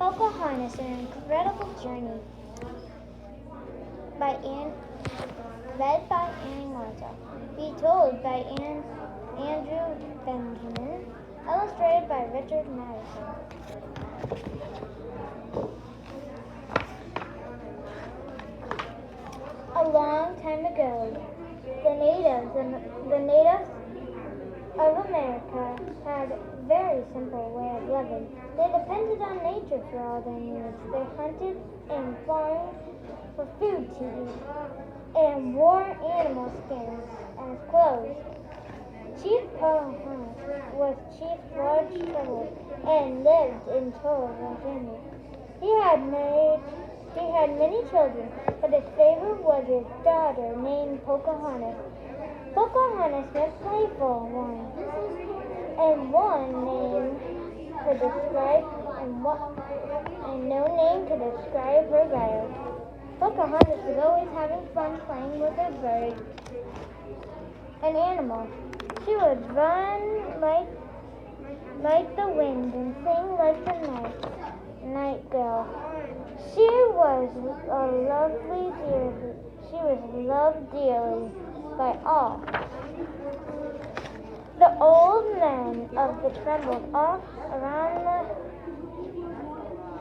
Pocahontas, an incredible journey by read by Annie Marta. Be told by Andrew Benjamin. Illustrated by Richard Madison. A long time ago, the natives of America had a very simple way of living. They depended on nature for all their needs. They hunted and farmed for food to eat and wore animal skins as clothes. Chief Pocahontas was Chief Large Trouble and lived in total Virginia. He had many children, but his favorite was his daughter named Pocahontas. Pocahontas was a playful one, and one name to describe and no name to describe her better. Pocahontas was always having fun playing with her bird and animal. She would run like the wind and sing like the nightingale. She was loved dearly by all. The old men of the trembled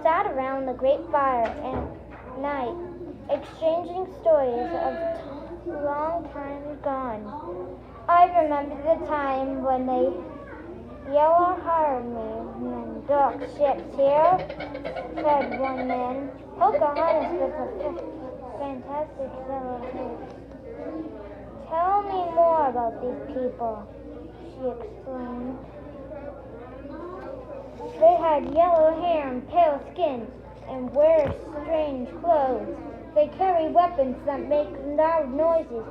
sat around the great fire at night, exchanging stories of long time gone. I remember the time when the yellow-haired men built ships here, said one man. Pocahontas was a fantastic fellow. Tell me more about these people, she exclaimed. They had yellow hair and pale skin and wear strange clothes. They carry weapons that make loud noises,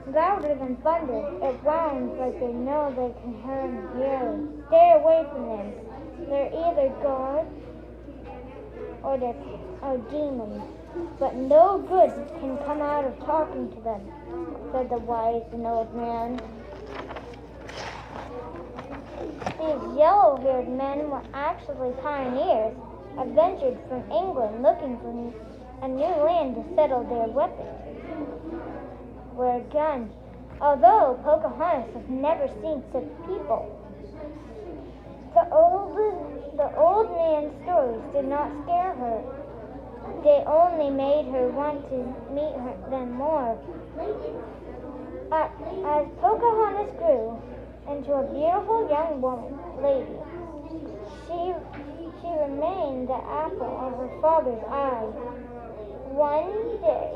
louder than thunder. It sounds like they know they can hear you. Stay away from them. They're either gods or demons, but no good can come out of talking to them, said the wise and old man. These yellow-haired men were actually pioneers, adventured from England looking for a new land to settle. Their weapons were guns, although Pocahontas had never seen such people. The old man's stories did not scare her. They only made her want to meet them more. As Pocahontas grew into a beautiful young lady, she remained the apple of her father's eye. One day,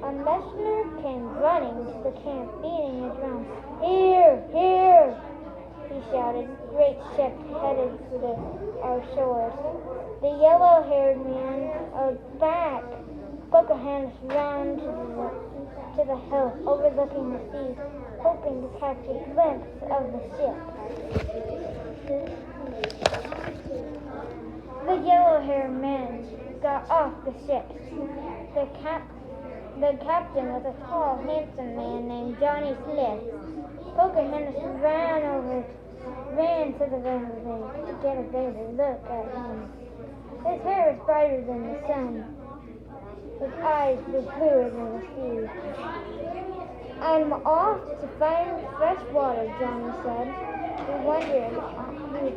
a messenger came running to the camp, beating a drum. Here, here, he shouted. Great ship headed for our shores. The yellow-haired man back. Pocahontas ran to the hill overlooking the sea, hoping to catch a glimpse of the ship. The yellow-haired man got off the ship. The captain was a tall, handsome man named Johnny Smith. Pocahontas ran to the window to get a better look at him. His hair was brighter than the sun. His eyes were bluer than the sea. I'm off to find fresh water, Johnny said. He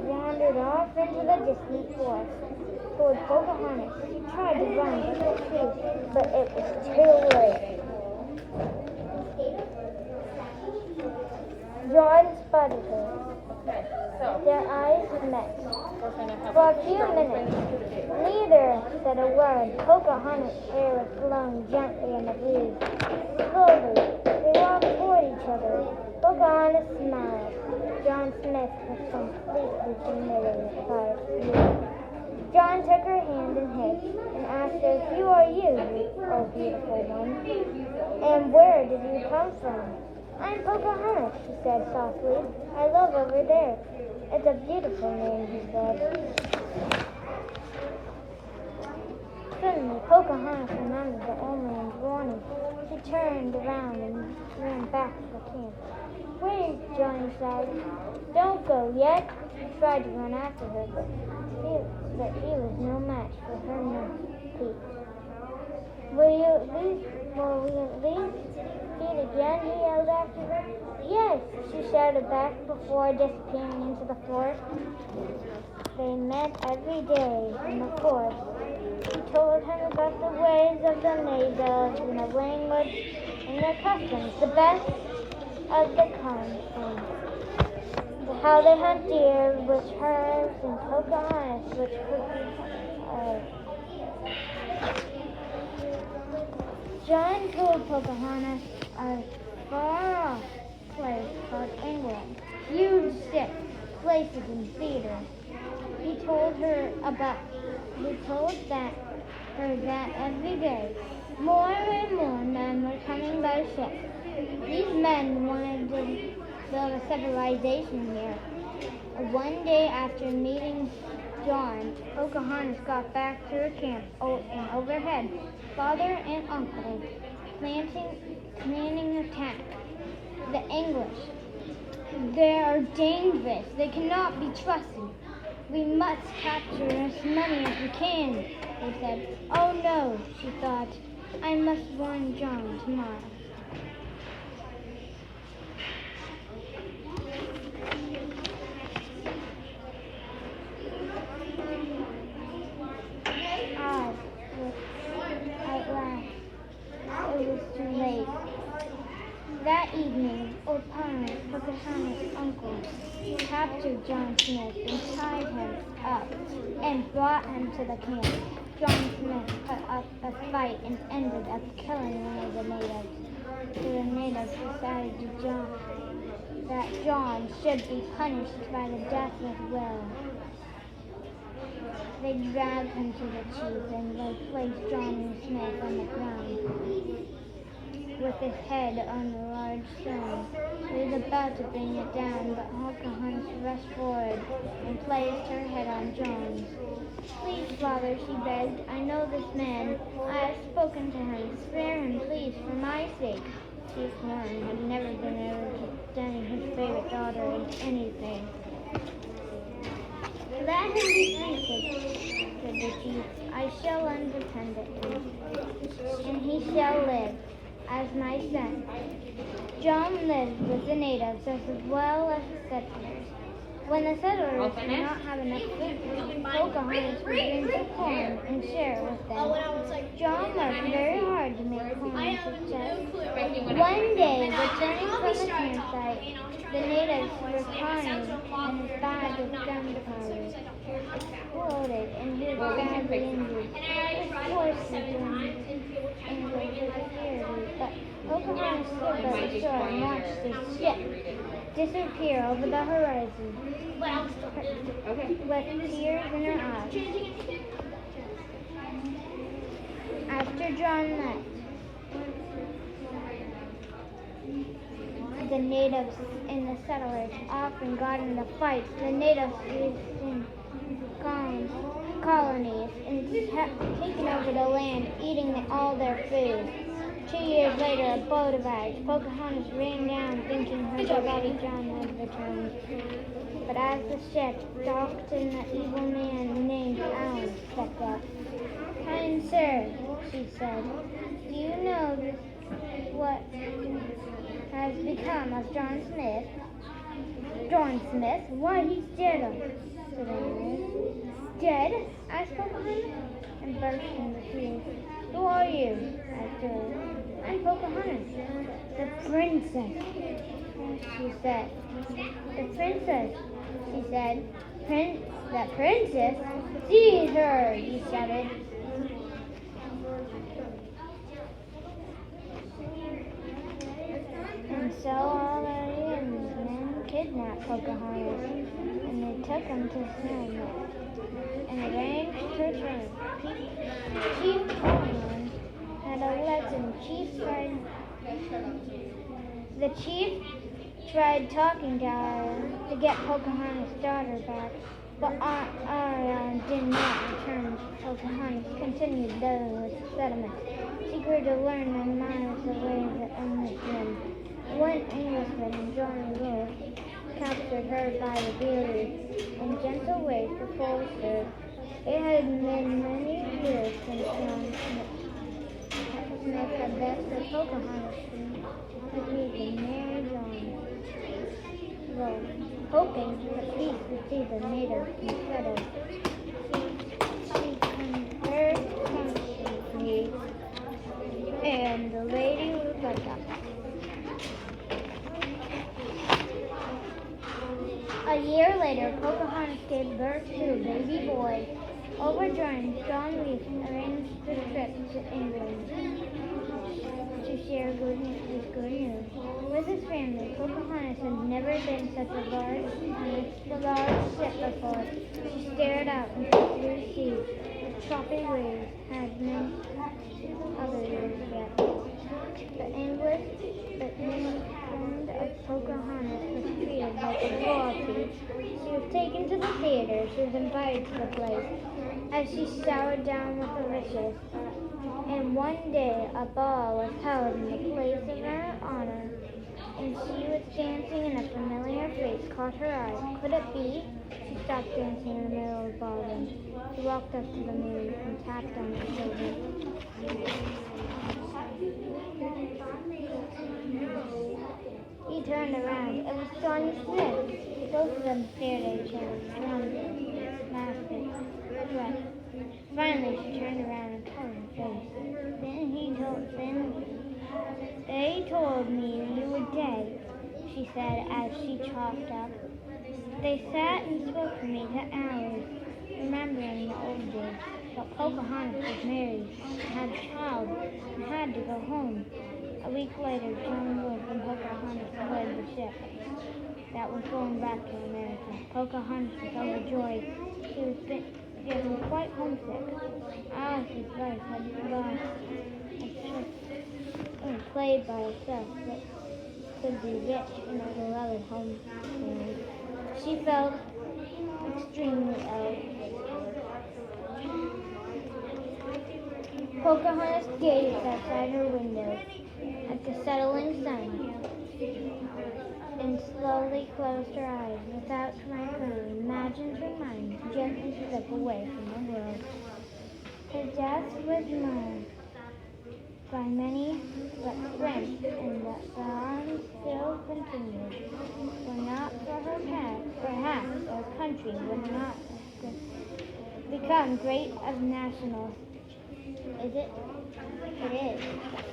wandered off into the distant forest toward Pocahontas. She tried to run but it was too late. John spotted her. Their eyes met. For a few minutes, neither said a word. Pocahontas' hair was blowing gently in the breeze. Slowly, they walked toward each other. Pocahontas smiled. John Smith was completely familiar by its beauty. John took her hand in his and asked her, "Who are you, oh beautiful one? And where did you come from?" "I'm Pocahontas," she said softly. "I live over there." "It's a beautiful name," he said. Suddenly, Pocahontas remembered the old man's warning. She turned around and ran back to the camp. "Wait," Johnny said. "Don't go yet." She tried to run after her, but that he was no match for her feet. Will we at least feed again? He yelled after her. Yes, she shouted back before disappearing into the forest. They met every day in the forest. He told him about the ways of the natives and the language and their customs, the best of the kind. How they hunt deer with herbs and Pocahontas, which John told Pocahontas a far-off place called England, huge ships, places, and theater. He told her that every day more and more men were coming by ship. These men wanted to build a civilization here. One day after meeting John, Pocahontas got back to her camp, and overhead, father and uncle planning attack. The English. They are dangerous. They cannot be trusted. We must capture as many as we can, they said. Oh no, she thought. I must warn John tomorrow. At last, it was too late. That evening, old Pocahontas' uncle captured John Smith and tied him up and brought him to the camp. John Smith put up a fight and ended up killing one of the natives. So the natives decided that John should be punished by the death of Will. They dragged him to the chief and they placed John Smith on the ground with his head on a large stone. He was about to bring it down, but Pocahontas rushed forward and placed her head on John's. Please, father, she begged. I know this man. I have spoken to him. Spare him, please, for my sake. Chief Norton had never been able to study his favorite daughter in anything. Let him be treated, said the chief. I shall undepend him, and he shall live as my son. John lived with the natives as well as the settlers. When the settlers did not have enough food, Pocahontas would bring some corn and share it with them. John worked very hard to make corn success. One day, returning from the campsite, the natives were crying and his bag of gunpowder exploded and he was badly injured. His horse was in great security, but Pocahontas stood by the shore and watched his ship disappear over the horizon with tears in her eyes. After John left, the natives and the settlers often got into fights. The natives lived in colonies and taken over the land, eating all their food. 2 years later, a boat arrived. Pocahontas ran down, thinking her beloved John had returned. But as the ship docked, an evil man named Aloud stepped up. Kind sir, she said, do you know what has become of John Smith? John Smith? Why, he's dead, said Aloud. Dead? asked Pocahontas, and burst into tears. Who are you? asked her. I'm Pocahontas, the princess, she said. The princess, she said. The princess? Seize her, he shouted. And so all the Indians men kidnapped Pocahontas, and they took him to Sam and arranged her trial. Chief Pocahontas had a legend. The chief tried talking to her to get Pocahontas' daughter back, but Arion did not return. Pocahontas continued living with the settlement. She grew to learn and admire the ways of Englishmen. One Englishman, John Lewis, captured her by the beauty and gentle ways proposed her. It had been many years since John Smith had left the Pocahontas Street as he had married John, though hoping the peace would see the natives settled. She conversed constantly, and the lady Rebecca. A year later, Pocahontas gave birth to a baby boy. Overjoyed, John Reef arranged the trip to England to share his good news. With his family, Pocahontas had never been such a large ship before. She stared out into the blue sea. The choppy waves had many other years yet. The English friend of Pocahontas was treated like a royalty. She was taken to the theater. She was invited to the place as she showered down with the riches. And one day a ball was held in the place of her honor, and she was dancing, and a familiar face caught her eye. Could it be? She stopped dancing in the middle of the ballroom. She walked up to the moon and tapped on her shoulder. He turned around. It was Johnny Smith. Both of them stared at each other, laughing. Finally, she turned around and covered her face. They told me you were dead, she said as she chalked up. They sat and spoke to me for hours, remembering the old days. But Pocahontas was married and had a child and had to go home. A week later, John Wood and Pocahontas led the ship that was going back to America. Pocahontas was overjoyed. She was getting quite homesick. Alice's life had lost and played by herself, but could be rich in a beloved homeland. She felt extremely ill. Pocahontas gazed outside her window at the settling sun and slowly closed her eyes. Without trying to imagine her mind gently slip away from the world. Her death was mourned by many, but strength and the song still continued. Were not for her past, perhaps our country would not become great of national. Is it? It is.